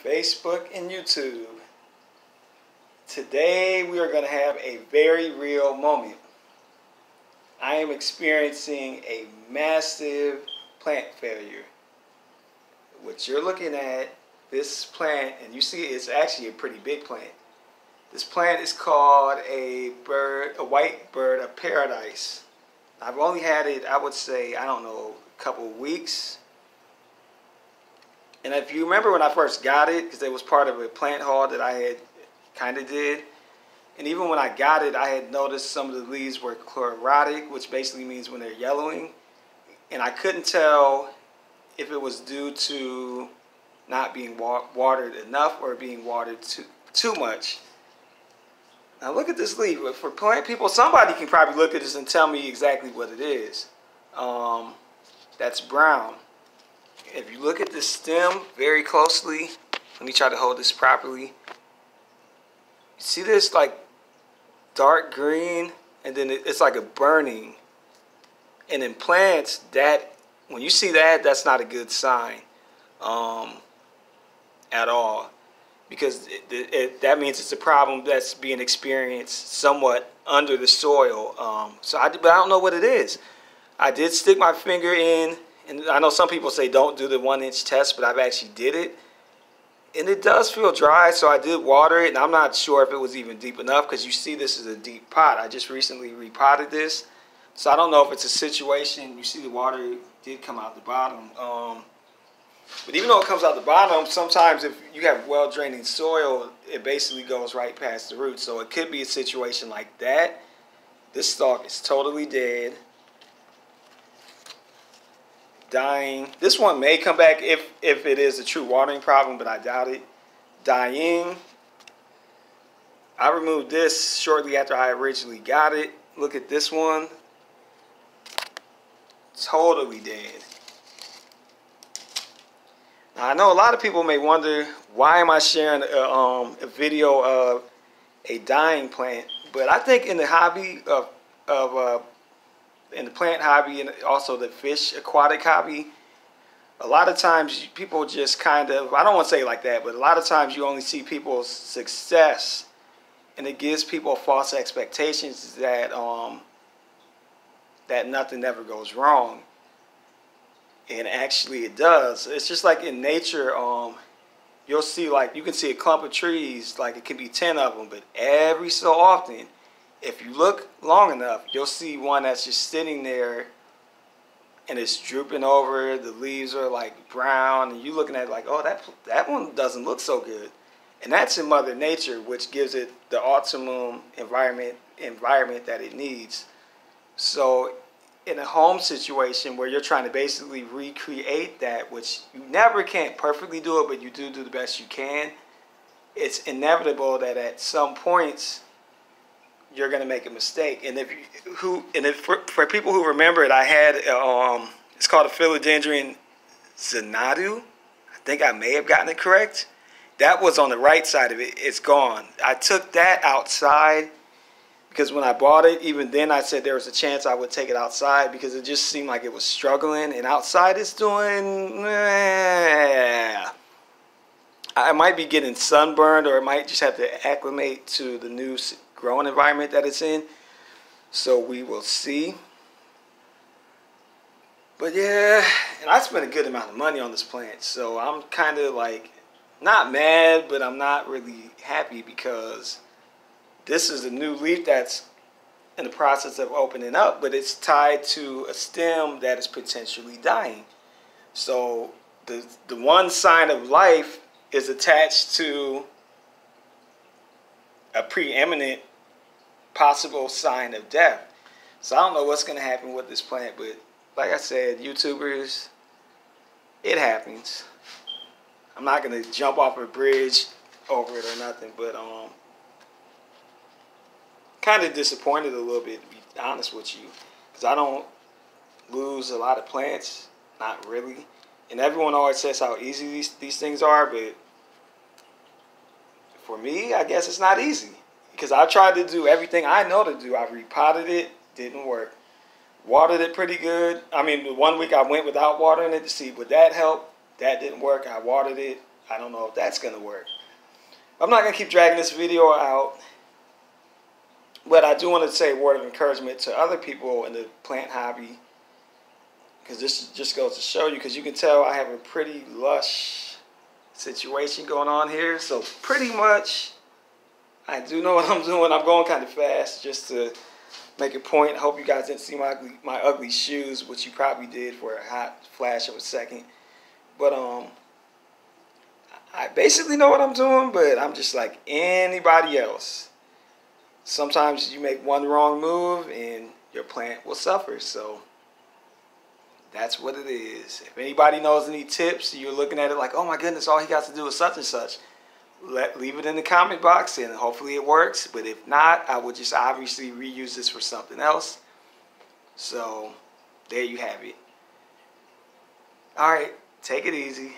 Facebook and YouTube. Today we are going to have a very real moment. I am experiencing a massive plant failure. What you're looking at, this plant, and you see it's actually a pretty big plant. This plant is called a white bird of paradise. I've only had it, I would say, I don't know, a couple of weeks. And if you remember when I first got it, because it was part of a plant haul that I had kind of did, and even when I got it, I had noticed some of the leaves were chlorotic, which basically means when they're yellowing. And I couldn't tell if it was due to not being watered enough or being watered too much. Now look at this leaf. For plant people, somebody can probably look at this and tell me exactly what it is. That's brown. If you look at the stem very closely, let me try to hold this properly. You see this like dark green, and then it's like a burning. And in plants, that when you see that, that's not a good sign at all, because that means it's a problem that's being experienced somewhat under the soil. But I don't know what it is. I did stick my finger in. And I know some people say don't do the 1-inch test, but I've actually did it. And it does feel dry, so I did water it. And I'm not sure if it was even deep enough, because you see this is a deep pot. I just recently repotted this. So I don't know if it's a situation. You see the water did come out the bottom. But even though it comes out the bottom, sometimes if you have well-draining soil, it basically goes right past the roots. So it could be a situation like that. This stalk is totally dead. Dying. This one may come back if it is a true watering problem, but I doubt it. Dying. I removed this shortly after I originally got it. Look at this one. Totally dead. Now, I know a lot of people may wonder, why am I sharing a video of a dying plant? But I think in the hobby in the plant hobby and also the fish aquatic hobby, a lot of times people just kind of, I don't want to say it like that, but a lot of times you only see people's success, and it gives people false expectations that that nothing ever goes wrong. And actually it does. It's just like in nature, you'll see, like, you can see a clump of trees, like it can be 10 of them, but every so often, if you look long enough, you'll see one that's just sitting there and it's drooping over. The leaves are like brown, and you're looking at it like, oh, that one doesn't look so good. And that's in Mother Nature, which gives it the optimum environment that it needs. So in a home situation where you're trying to basically recreate that, which you never can't perfectly do it, but you do the best you can, it's inevitable that at some points you're going to make a mistake. And for people who remember it, I had it's called a Philodendron Xanadu. I think I may have gotten it correct. That was on the right side of it. It's gone. I took that outside because when I bought it, even then I said there was a chance I would take it outside because it just seemed like it was struggling. And outside it's doing, I might be getting sunburned, or it might just have to acclimate to the new growing environment that it's in. So we will see. But yeah, and I spent a good amount of money on this plant, so I'm kind of like not mad, but I'm not really happy because this is a new leaf that's in the process of opening up, but it's tied to a stem that is potentially dying. So the one sign of life is attached to a preeminent possible sign of death. So I don't know what's going to happen with this plant, but like I said, YouTubers, it happens. I'm not going to jump off a bridge over it or nothing, but kind of disappointed a little bit, to be honest with you, because I don't lose a lot of plants, not really. And everyone always says how easy these things are, but for me, I guess it's not easy. Because I tried to do everything I know to do. I repotted it, didn't work. Watered it pretty good. I mean, the 1 week I went without watering it to see would that help. That didn't work. I watered it. I don't know if that's going to work. I'm not going to keep dragging this video out. But I do want to say a word of encouragement to other people in the plant hobby. Because this just goes to show you, because you can tell I have a pretty lush situation going on here. So pretty much, I do know what I'm doing. I'm going kind of fast just to make a point. I hope you guys didn't see my ugly shoes, which you probably did for a hot flash of a second. But I basically know what I'm doing, but I'm just like anybody else. Sometimes you make one wrong move and your plant will suffer. So that's what it is. If anybody knows any tips, you're looking at it like, oh my goodness, all he got to do is such and such, leave it in the comment box and hopefully it works. But if not, I would just obviously reuse this for something else. So there you have it. All right, take it easy.